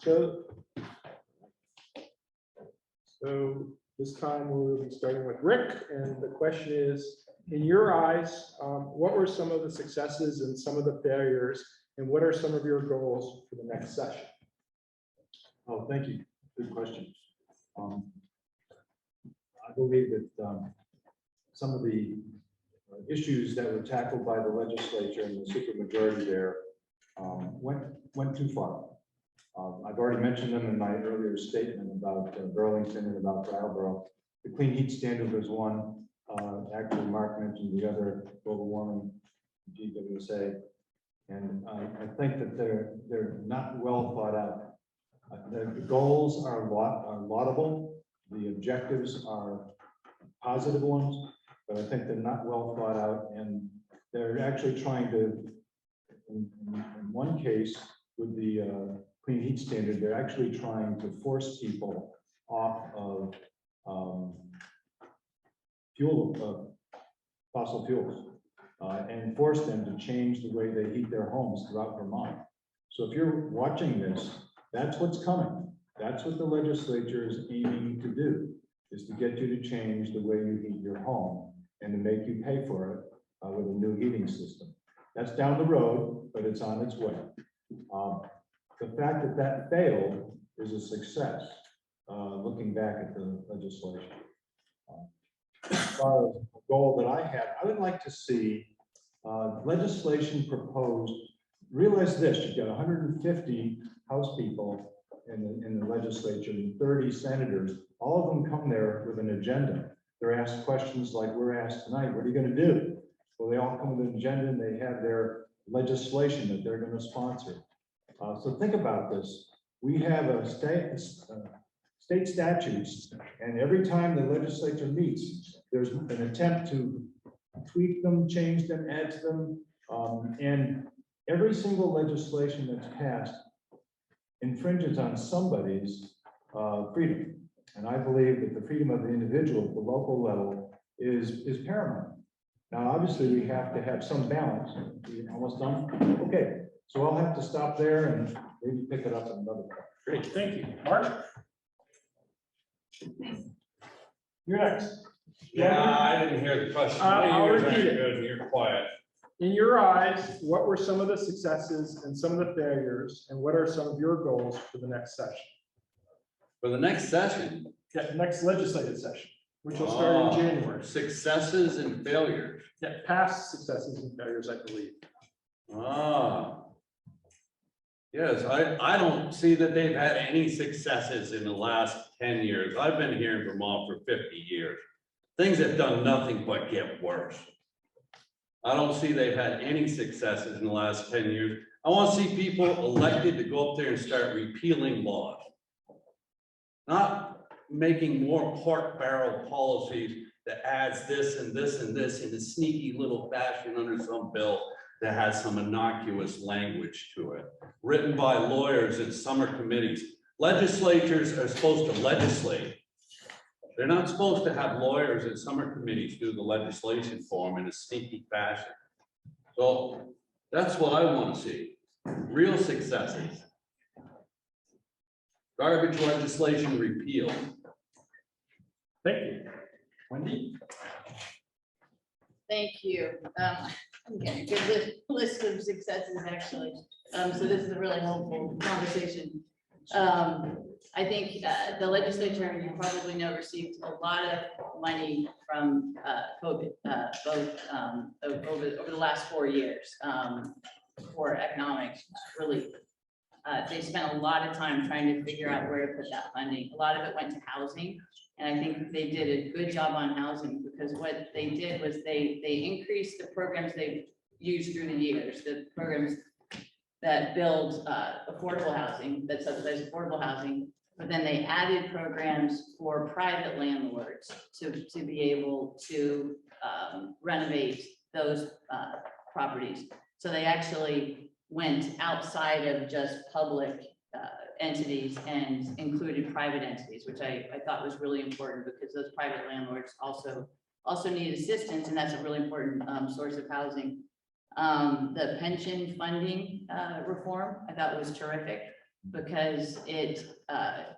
So this time we'll be starting with Rick, and the question is, in your eyes, what were some of the successes and some of the failures, and what are some of your goals for the next session? Oh, thank you. Good question. I believe that some of the issues that were tackled by the legislature and the supermajority there went too far. I've already mentioned them in my earlier statement about Burlington and about Brattleboro. The clean heat standard was one. Actually, Mark mentioned the other, global warming, GWSA, and I think that they're not well thought out. The goals are laudable. The objectives are positive ones, but I think they're not well thought out, and they're actually trying to, in one case with the clean heat standard, they're actually trying to force people off of fossil fuels and force them to change the way they heat their homes throughout Vermont. So if you're watching this, that's what's coming. That's what the legislature is aiming to do, is to get you to change the way you heat your home and to make you pay for it with a new heating system. That's down the road, but it's on its way. The fact that that failed is a success, looking back at the legislation. As far as a goal that I had, I would like to see legislation proposed. Realize this, you've got 150 House people in the legislature and 30 senators. All of them come there with an agenda. They're asked questions like we're asked tonight, what are you going to do? Well, they all come with an agenda and they have their legislation that they're going to sponsor. So think about this. We have a state statutes, and every time the legislature meets, there's an attempt to tweak them, change them, add to them, and every single legislation that's passed infringes on somebody's freedom. And I believe that the freedom of the individual at the local level is paramount. Now, obviously, we have to have some balance. We're almost done. Okay, so I'll have to stop there and maybe pick it up at another point. Great, thank you. Mark? You're next. Yeah, I didn't hear the question. I'll repeat it. Good, you're quiet. In your eyes, what were some of the successes and some of the failures, and what are some of your goals for the next session? For the next session. Yeah, next legislative session, which will start in January. Successes and failures. Yeah, past successes and failures, I believe. Yes, I don't see that they've had any successes in the last 10 years. I've been here in Vermont for 50 years. Things have done nothing but get worse. I don't see they've had any successes in the last 10 years. I want to see people elected to go up there and start repealing laws. Not making more pork barrel policies that adds this and this and this in a sneaky little fashion under some bill that has some innocuous language to it, written by lawyers in summer committees. Legislatures are supposed to legislate. They're not supposed to have lawyers in summer committees do the legislation for them in a sneaky fashion. So that's what I want to see. Real successes. Garbage legislation repealed. Thank you. Wendy? Thank you. I'm getting a good list of successes, actually. So this is a really helpful conversation. I think the legislature, you probably know, received a lot of money from COVID, both over the last 4 years for economic relief. They spent a lot of time trying to figure out where to put that funding. A lot of it went to housing. And I think they did a good job on housing, because what they did was they increased the programs they've used through the years, the programs that build affordable housing, that subsidize affordable housing, but then they added programs for private landlords to be able to renovate those properties. So they actually went outside of just public entities and included private entities, which I thought was really important, because those private landlords also need assistance, and that's a really important source of housing. The pension funding reform, I thought was terrific. because it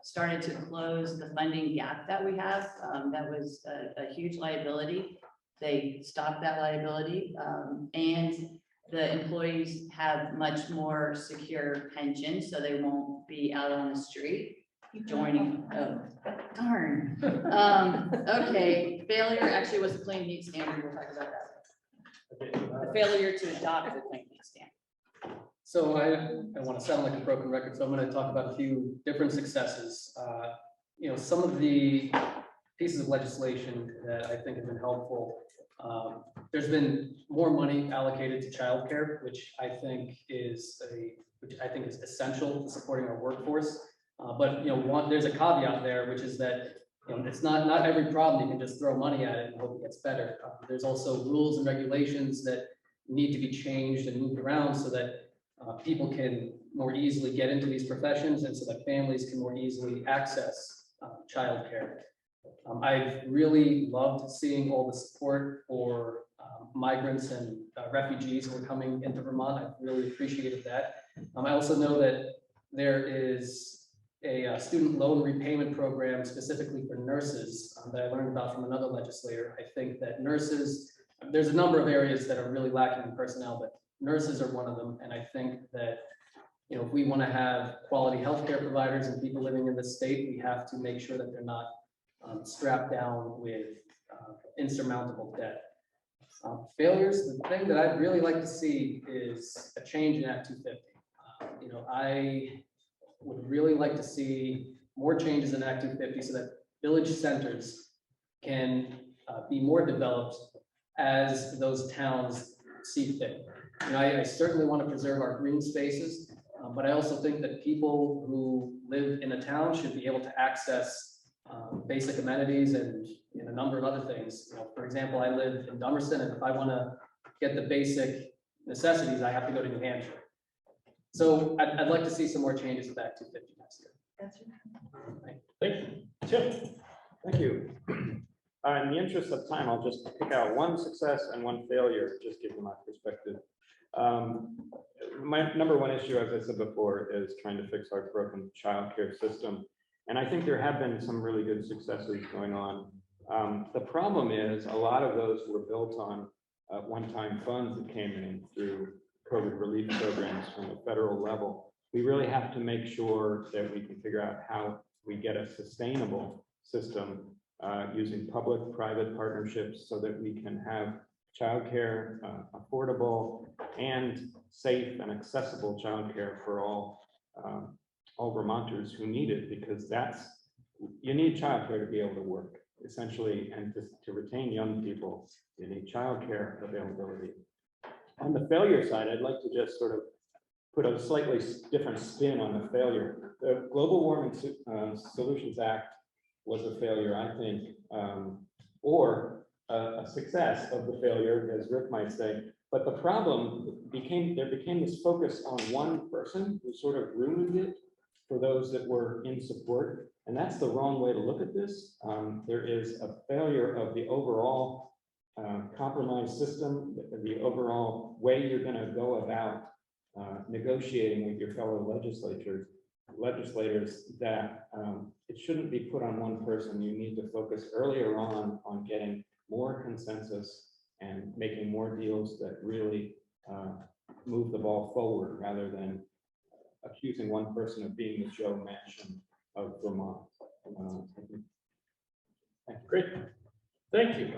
started to close the funding gap that we have. That was a huge liability. They stopped that liability, and the employees have much more secure pensions, so they won't be out on the street joining. Oh, darn. Okay, failure actually was a clean heat standard. We'll talk about that. The failure to adopt the clean heat standard. So I want to sound like a broken record, so I'm going to talk about a few different successes. You know, some of the pieces of legislation that I think have been helpful. There's been more money allocated to childcare, which I think is essential to supporting our workforce. But you know, there's a caveat there, which is that it's not every problem you can just throw money at it and hope it gets better. There's also rules and regulations that need to be changed and moved around so that people can more easily get into these professions and so that families can more easily access childcare. I've really loved seeing all the support for migrants and refugees who are coming into Vermont. I've really appreciated that. I also know that there is a student loan repayment program specifically for nurses that I learned about from another legislator. I think that nurses, there's a number of areas that are really lacking in personnel, but nurses are one of them. And I think that, you know, if we want to have quality healthcare providers and people living in this state, we have to make sure that they're not strapped down with insurmountable debt. Failures, the thing that I'd really like to see is a change in Act 250. You know, I would really like to see more changes in Act 250 so that village centers can be more developed as those towns see fit. You know, I certainly want to preserve our green spaces, but I also think that people who live in a town should be able to access basic amenities and a number of other things. You know, for example, I live in Dummerston, and if I want to get the basic necessities, I have to go to New Hampshire. So I'd like to see some more changes with Act 250 next year. Thank you. Tim? Thank you. In the interest of time, I'll just pick out one success and one failure, just give you my perspective. My number one issue, as I said before, is trying to fix our broken childcare system. And I think there have been some really good successes going on. The problem is a lot of those were built on one-time funds that came in through COVID relief programs from the federal level. We really have to make sure that we can figure out how we get a sustainable system using public-private partnerships so that we can have childcare affordable and safe and accessible childcare for all Vermonters who need it, because you need childcare to be able to work essentially, and to retain young people, you need childcare availability. On the failure side, I'd like to just sort of put a slightly different spin on the failure. The Global Warming Solutions Act was a failure, I think, or a success of the failure, as Rick might say. But the problem there became this focus on one person who sort of ruined it for those that were in support. And that's the wrong way to look at this. There is a failure of the overall compromise system, the overall way you're going to go about negotiating with your fellow legislators, that it shouldn't be put on one person. You need to focus earlier on getting more consensus and making more deals that really move the ball forward, rather than accusing one person of being the Joe Manchin of Vermont. Great. Thank you.